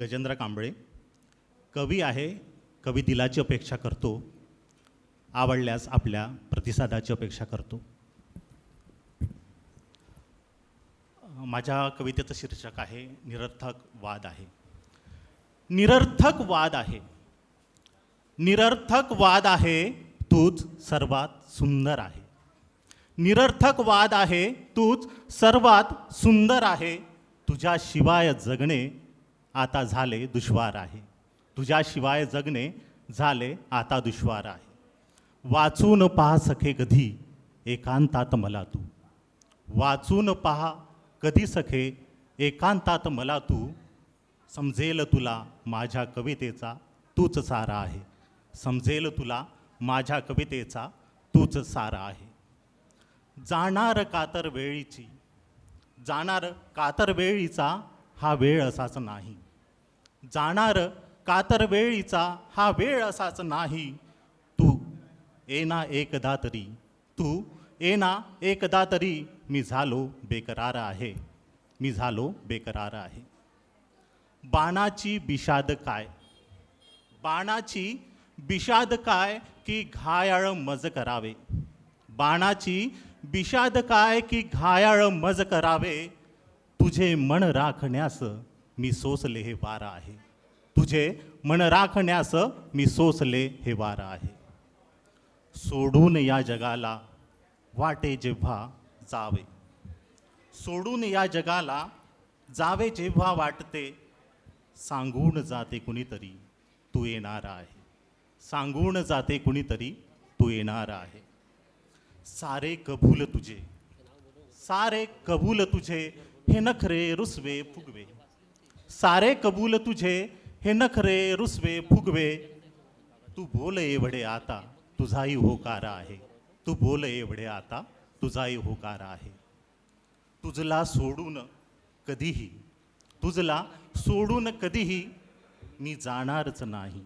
गजेंद्र कांबळे कवी आहे. कवी दिलाची अपेक्षा करतो, आवडल्यास आपल्या प्रतिसादाची अपेक्षा करतो. माझ्या कवितेचं शीर्षक आहे निरर्थक वाद आहे. निरर्थक वाद आहे, निरर्थक वाद आहे, तूच सर्वात सुंदर आहे. निरर्थक वाद आहे, तूच सर्वात सुंदर आहे. तुझ्याशिवाय जगणे आता झाले दुश्वार आहे. तुझ्याशिवाय जगणे झाले आता दुश्वार आहे. वाचून पहा सखे कधी एकांतात मला तू. वाचून पहा कधी सखे एकांतात मला तू. समजेल तुला माझ्या कवितेचा तूच सारा आहे. समजेल तुला माझ्या कवितेचा तूच सारा आहे. जाणार कातर वेळीची, जाणार कातर वेळीचा हा वेळ असाच नाही. जाणार कातर वेळीचा हा वेळ असाच नाही. तू येना एकदा तरी, तू येना एकदा तरी मी झालो बेकरार आहे. मी झालो बेकरार आहे. बाणाची बिषाद काय, बाणाची बिषाद काय की घायाळ मज करावे. बाणाची बिषाद काय की घायाळ मज करावे. तुझे मन राखण्यास मी सोसले हे वारा आहे. तुझे मन राखण्यास मी सोसले हे वारा आहे. सोडून या जगाला वाटे जेव्हा जावे, सोडून या जगाला जावे जेव्हा वाटते. सांगून जाते कुणीतरी तू येणार आहे. सांगून जाते कुणीतरी तू येणार आहे. सारे कबूल तुझे, सारे कबूल तुझे हे नखरे रुसवे फुगवे. सारे कबूल तुझे हे नखरे रुसवे फुगवे. तू बोल एवढे आता तुझाही होकार आहे. तू बोल एवढे आता तुझाही होकार आहे. तुझला सोडून कधीही, तुझला सोडून कधीही मी जाणारच नाही.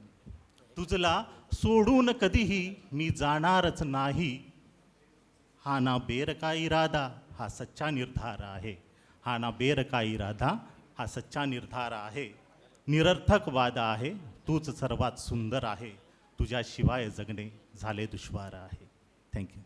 तुझला सोडून कधीही मी जाणारच नाही. हा ना बेर का इरादा हा सच्चा निर्धार आहे. हा ना बेर का इरादा हा सच्चा निर्धार आहे. निरर्थक वाद आहे, तूच सर्वात सुंदर आहे. तुझ्याशिवाय जगणे झाले दुश्वार आहे. थँक्यू.